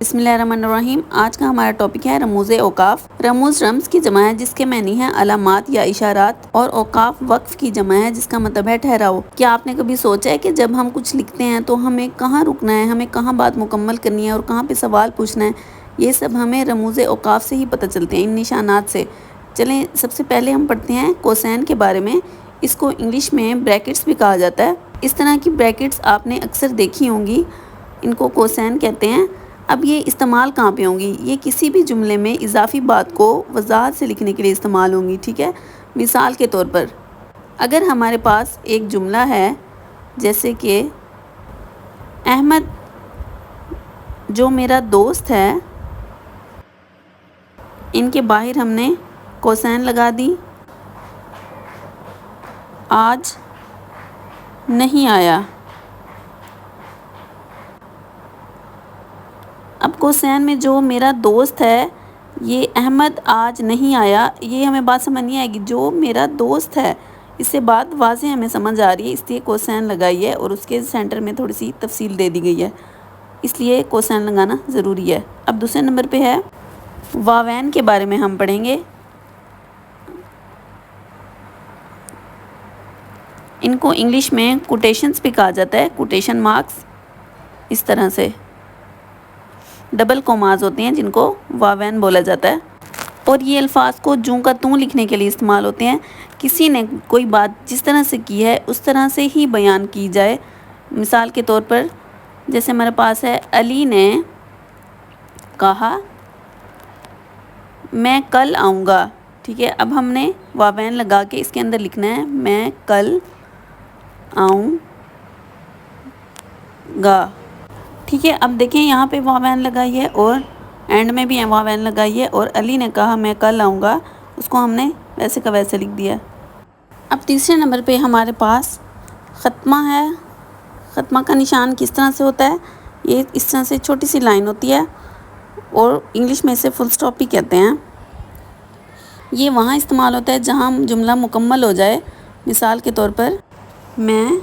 बिस्मिल्लाहिर्रहमानिर्रहीम। आज का हमारा टॉपिक है रमूज़ औकाफ। रमूज़ रम्ज़ की जमा है जिसके मानी है अलामात या इशारात, और औकाफ वक्फ की जमा है जिसका मतलब है ठहराव। क्या आपने कभी सोचा है कि जब हम कुछ लिखते हैं तो हमें कहाँ रुकना है, हमें कहाँ बात मुकम्मल करनी है और कहाँ पे सवाल पूछना है? ये सब हमें रमूज़ औकाफ से ही पता चलते हैं, इन निशानात से। चलें, सबसे पहले हम पढ़ते हैं कोसैन के बारे में। इसको इंग्लिश में ब्रैकेट्स भी कहा जाता है। इस तरह की ब्रैकेट्स आपने अक्सर देखी होंगी, इनको कोसैन कहते हैं। अब ये इस्तेमाल कहाँ पे होंगी? ये किसी भी जुमले में इजाफी बात को वजाहत से लिखने के लिए इस्तेमाल होंगी, ठीक है। मिसाल के तौर पर अगर हमारे पास एक जुमला है जैसे कि अहमद जो मेरा दोस्त है, इनके बाहर हमने कोसैन लगा दी, आज नहीं आया। अब कोसैन में जो मेरा दोस्त है, ये अहमद आज नहीं आया, ये हमें बात समझ नहीं आएगी। जो मेरा दोस्त है, इससे बात वाज़ेह हमें समझ आ रही है, इसलिए कोसैन लगाई है और उसके सेंटर में थोड़ी सी तफसील दे दी गई है, इसलिए कोसैन लगाना ज़रूरी है। अब दूसरे नंबर पे है वावैन के बारे में हम पढ़ेंगे। इनको इंग्लिश में कोटेशंस भी कहा जाता है, कोटेशन मार्क्स। इस तरह से डबल कोमाज होते हैं जिनको वावैन बोला जाता है, और ये अल्फाज को जूं का तूं लिखने के लिए इस्तेमाल होते हैं। किसी ने कोई बात जिस तरह से की है उस तरह से ही बयान की जाए। मिसाल के तौर पर जैसे हमारे पास है, अली ने कहा मैं कल आऊँगा, ठीक है। अब हमने वावैन लगा के इसके अंदर लिखना है मैं कल आऊँगा, ठीक है। अब देखें यहाँ पे वावैन लगाई है और एंड में भी वावैन लगाई है, और अली ने कहा मैं कल आऊँगा, उसको हमने वैसे का वैसे लिख दिया। अब तीसरे नंबर पे हमारे पास ख़त्मा है। ख़त्मा का निशान किस तरह से होता है? ये इस तरह से छोटी सी लाइन होती है और इंग्लिश में इसे फुल स्टॉप भी कहते हैं। ये वहाँ इस्तेमाल होता है जहाँ जुमला मुकम्मल हो जाए। मिसाल के तौर पर मैं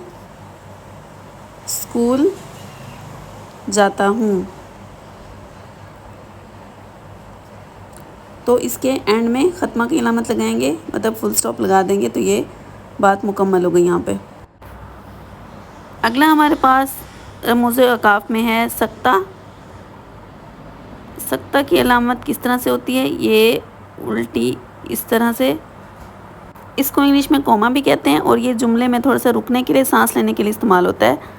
स्कूल जाता हूँ, तो इसके एंड में ख़त्मा की अलामत लगाएंगे, मतलब फुल स्टॉप लगा देंगे, तो ये बात मुकम्मल हो गई यहाँ पे। अगला हमारे पास रमूज़ औकाफ में है सक्ता। सक्ता की अलामत किस तरह से होती है? ये उल्टी इस तरह से, इसको इंग्लिश में कोमा भी कहते हैं, और ये जुमले में थोड़ा सा रुकने के लिए, सांस लेने के लिए इस्तेमाल होता है।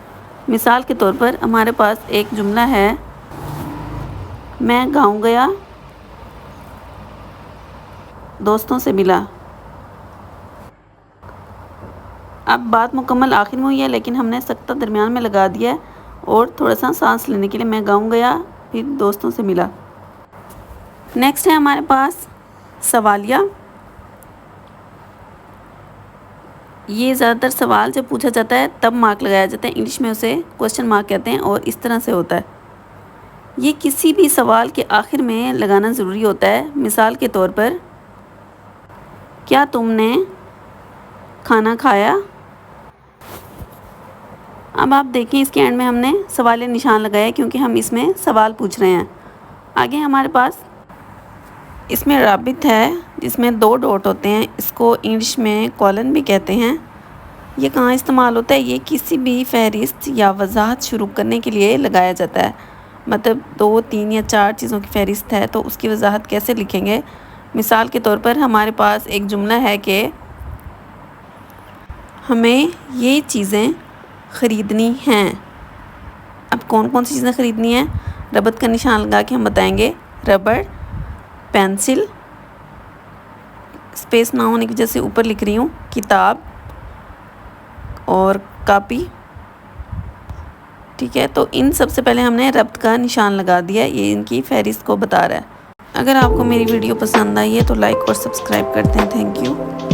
मिसाल के तौर पर हमारे पास एक जुमला है मैं गाँव गया, दोस्तों से मिला। अब बात मुकम्मल आखिर में हुई है, लेकिन हमने सक्ता दरमियान में लगा दिया है और थोड़ा सा सांस लेने के लिए मैं गाँव गया फिर दोस्तों से मिला। नेक्स्ट है हमारे पास सवालिया। ये ज़्यादातर सवाल जब पूछा जाता है तब मार्क लगाया जाता है, इंग्लिश में उसे क्वेश्चन मार्क कहते हैं, और इस तरह से होता है। ये किसी भी सवाल के आखिर में लगाना ज़रूरी होता है। मिसाल के तौर पर क्या तुमने खाना खाया? अब आप देखें इसके एंड में हमने सवालिया निशान लगाया क्योंकि हम इसमें सवाल पूछ रहे हैं। आगे हमारे पास इसमें राबित है जिसमें 2 डॉट होते हैं, इसको इंग्लिश में कॉलन भी कहते हैं। ये कहाँ इस्तेमाल होता है? ये किसी भी फहरिस्त या वजाहत शुरू करने के लिए लगाया जाता है। मतलब 2, 3 या 4 चीज़ों की फहरिस्त है तो उसकी वजाहत कैसे लिखेंगे? मिसाल के तौर पर हमारे पास एक जुमला है कि हमें ये चीज़ें ख़रीदनी हैं। अब कौन कौन सी चीज़ें ख़रीदनी हैं? रबत का निशान लगा के हम बताएंगे रबड़, पेंसिल, स्पेस ना होने की वजह से ऊपर लिख रही हूँ किताब और कापी, ठीक है। तो इन सबसे पहले हमने रब्त का निशान लगा दिया, ये इनकी फहरिस्त को बता रहा है। अगर आपको मेरी वीडियो पसंद आई है तो लाइक और सब्सक्राइब करते हैं। Thank you.